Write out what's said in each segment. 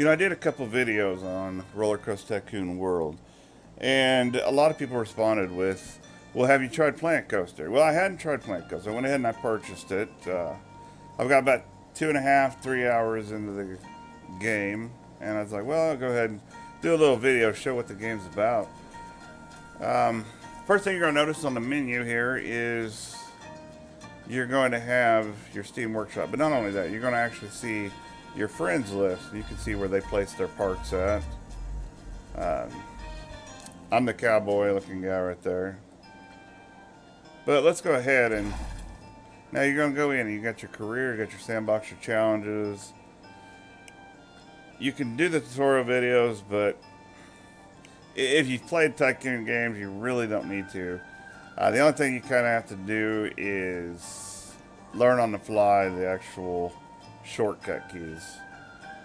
I did a couple videos on Roller Coaster Tycoon World, and a lot of people responded with, well, have you tried Planet Coaster? Well, I hadn't tried Planet Coaster. I went ahead and I purchased it. I've got about 2.5, 3 hours into the game, and I was like, well, I'll go ahead and do a little video, show what the game's about. First thing you're going to notice on the menu here is you're going to have your Steam Workshop. But not only that, you're going to actually see your friends list. You can see where they place their parks at. I'm the cowboy looking guy right there. But let's go ahead and now you're going to go in. You got your career, you got your sandbox, your challenges. You can do the tutorial videos, but if you've played Tycoon games, you really don't need to. The only thing you kind of have to do is learn on the fly the actual shortcut keys.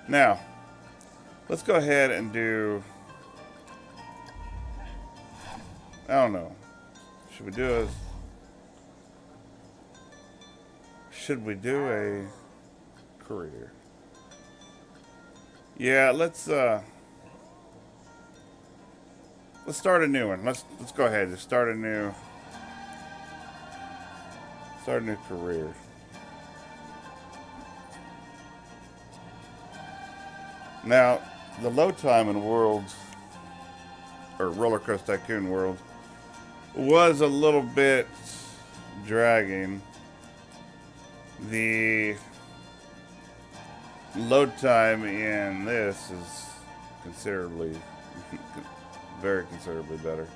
Now, let's go ahead and do, I don't know, should we do a career? Yeah, let's start a new one. Let's go ahead and start a new career. Now, the load time in Roller Coaster Tycoon World was a little bit dragging. The load time in this is considerably, very considerably better.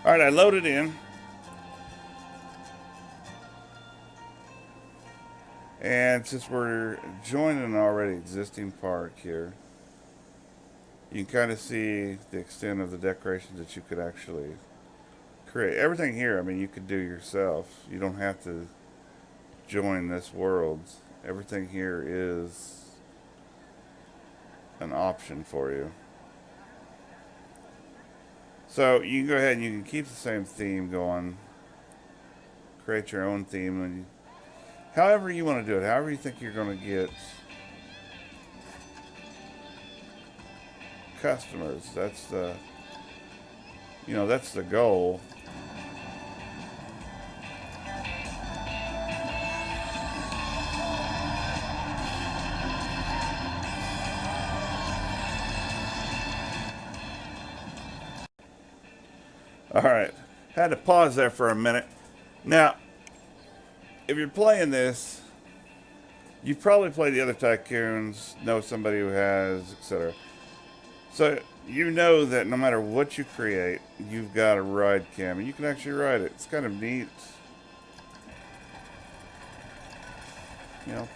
Alright, I loaded in. And since we're joining an already existing park here, you can kind of see the extent of the decorations that you could actually create. Everything here, I mean, you could do yourself. You don't have to join this world. Everything here is an option for you. So you can go ahead and you can keep the same theme going. Create your own theme, and however you want to do it, however you think you're going to get customers. That's the, that's the goal. All right, had to pause there for a minute. Now, if you're playing this, you've probably played the other Tycoons, know somebody who has, etc. So you know that no matter what you create, you've got a ride cam, and you can actually ride it. It's kind of neat.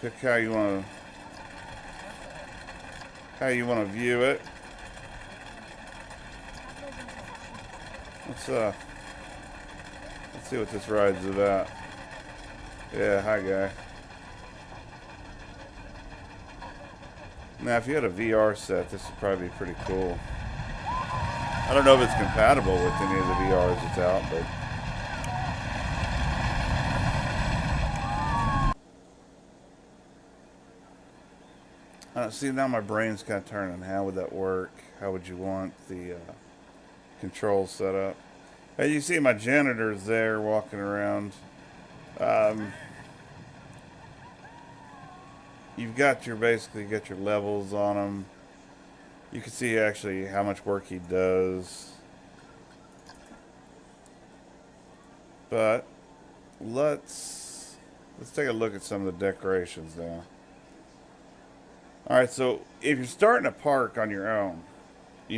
Pick how you want to view it. Let's see what this ride's about. Yeah, hi guy. Now, if you had a VR set, this would probably be pretty cool. I don't know if it's compatible with any of the VRs that's out, but see, now my brain's kind of turning. How would that work? How would you want the controls set up? As you see, my janitor's there walking around. You've got basically got your levels on them. You can see actually how much work he does. But let's take a look at some of the decorations now. Alright, so if you're starting a park on your own,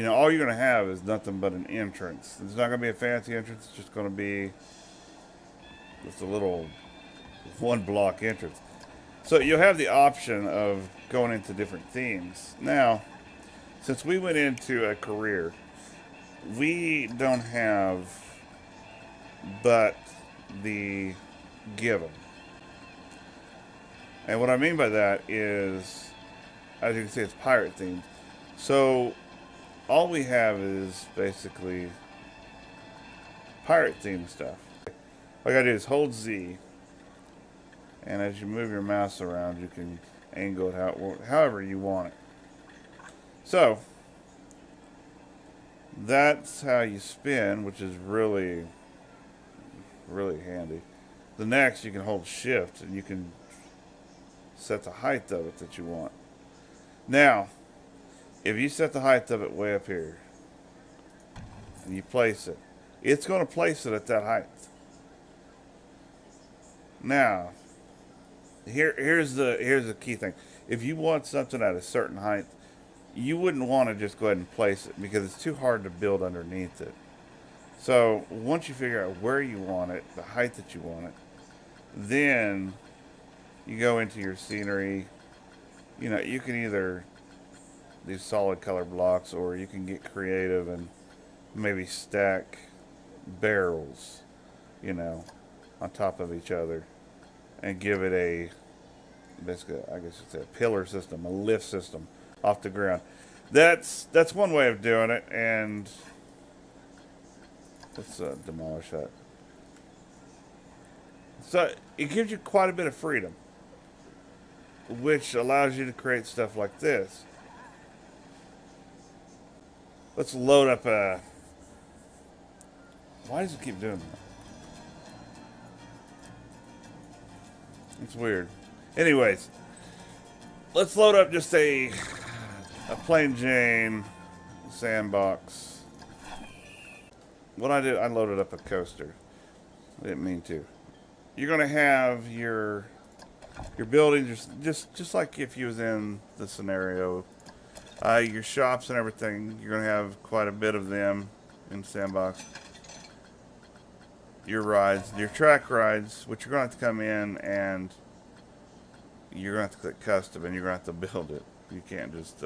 all you're going to have is nothing but an entrance. It's not going to be a fancy entrance. It's just going to be just a little one-block entrance. So you'll have the option of going into different themes. Now, since we went into a career, we don't have but the given. And what I mean by that is, as you can see, it's pirate themed. So all we have is basically pirate themed stuff. All you gotta do is hold Z, and as you move your mouse around, you can angle it however you want it. So that's how you spin, which is really, really handy. The next, you can hold shift and you can set the height of it that you want. Now, if you set the height of it way up here and you place it, it's going to place it at that height. Now, here's the key thing. If you want something at a certain height, you wouldn't want to just go ahead and place it because it's too hard to build underneath it. So once you figure out where you want it, the height that you want it, then you go into your scenery. You know, you can either do solid color blocks or you can get creative and maybe stack barrels, you know, on top of each other and give it a, basically, I guess it's a pillar system, a lift system off the ground. That's one way of doing it, and let's demolish that. So it gives you quite a bit of freedom, which allows you to create stuff like this. Let's load up a... Why does it keep doing that? It's weird. Anyways, let's load up just a plain Jane sandbox. What I did, I loaded up a coaster. I didn't mean to. You're gonna have your building just like if you was in the scenario. Your shops and everything, you're gonna have quite a bit of them in sandbox. Your rides, your track rides, which you're gonna have to come in and you're gonna have to click custom and you're gonna have to build it. You can't just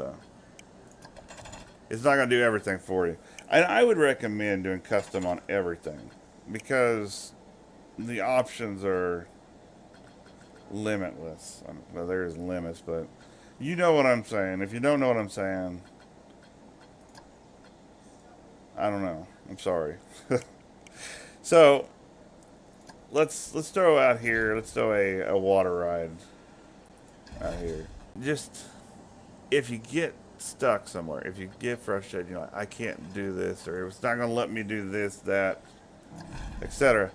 it's not gonna do everything for you. And I would recommend doing custom on everything because the options are limitless. Well, there's limits, but you know what I'm saying. If you don't know what I'm saying, I don't know. I'm sorry. So let's throw out here. Let's throw a water ride out here. Just if you get stuck somewhere, if you get frustrated, you're like, I can't do this, or it's not going to let me do this, that, etc.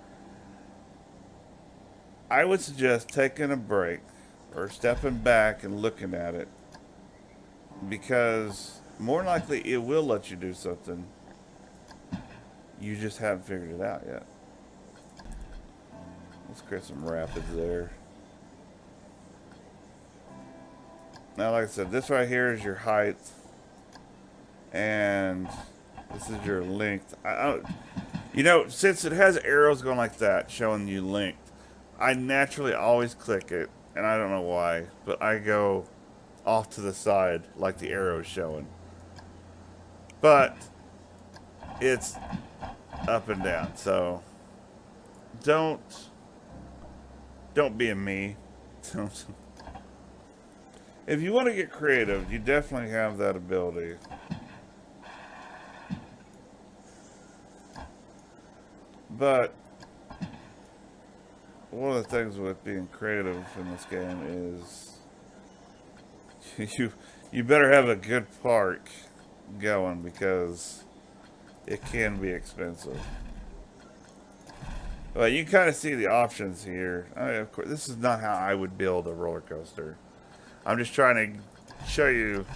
I would suggest taking a break or stepping back and looking at it, because more likely it will let you do something. You just haven't figured it out yet. Let's create some rapids there. Now, like I said, this right here is your height, and this is your length. You know, since it has arrows going like that, showing you length, I naturally always click it, and I don't know why, but I go off to the side like the arrow is showing. But it's up and down, so don't be a me. If you want to get creative, you definitely have that ability. But one of the things with being creative in this game is you better have a good park going, because it can be expensive. But you can kind of see the options here. Of course, this is not how I would build a roller coaster. I'm just trying to show you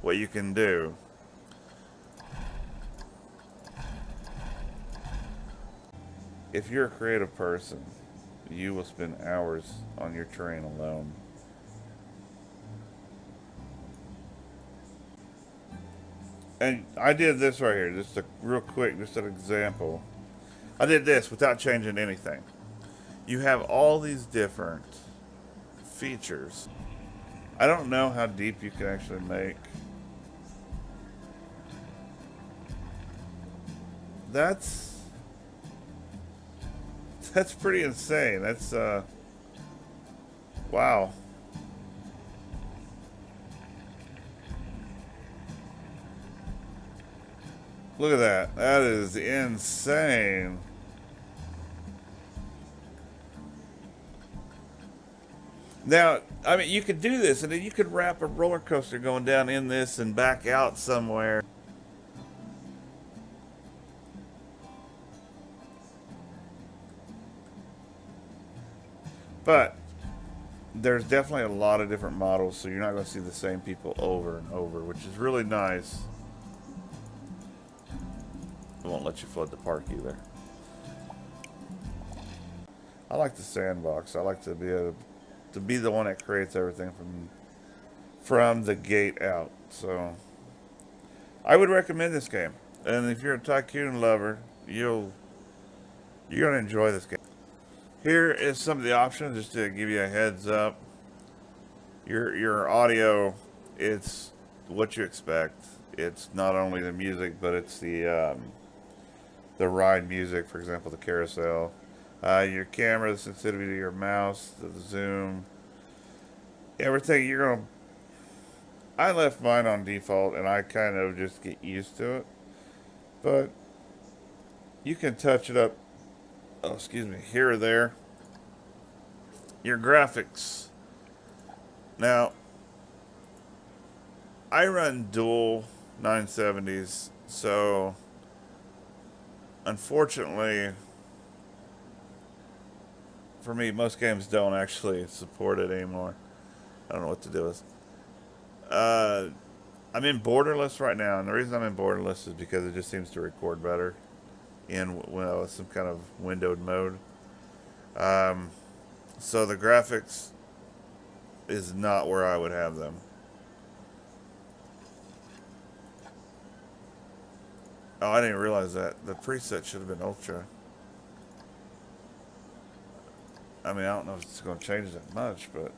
what you can do. If you're a creative person, you will spend hours on your train alone. And I did this right here, just a real quick, just an example. I did this without changing anything. You have all these different features. I don't know how deep you can actually make. That's pretty insane. That's wow. Look at that. That is insane. Now, I mean, you could do this, and then you could wrap a roller coaster going down in this and back out somewhere. But there's definitely a lot of different models, so you're not going to see the same people over and over, which is really nice. It won't let you flood the park either. I like the sandbox. I like to be able to be the one that creates everything from the gate out. So I would recommend this game. And if you're a tycoon lover, you're gonna enjoy this game. Here is some of the options just to give you a heads up. Your audio, it's what you expect. It's not only the music, but it's the ride music, for example, the carousel. Your camera, the sensitivity to your mouse, the zoom, everything you're gonna. I left mine on default, and I kind of just get used to it. But you can touch it up. Oh, excuse me, here or there. Your graphics. Now, I run dual 970s, so unfortunately for me, most games don't actually support it anymore. I don't know what to do with. I'm in borderless right now, and the reason I'm in borderless is because it just seems to record better in some kind of windowed mode. So the graphics is not where I would have them. Oh, I didn't realize that. The preset should have been ultra. I mean, I don't know if it's going to change that much, but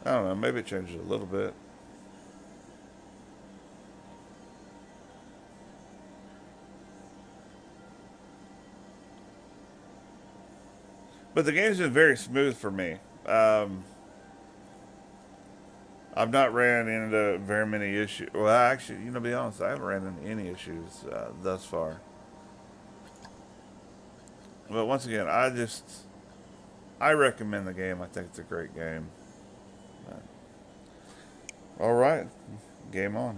I don't know. Maybe it changes a little bit. But the game's been very smooth for me. I've not ran into very many issues. Well, actually, to be honest, I haven't ran into any issues thus far. But once again, I recommend the game. I think it's a great game. All right, game on.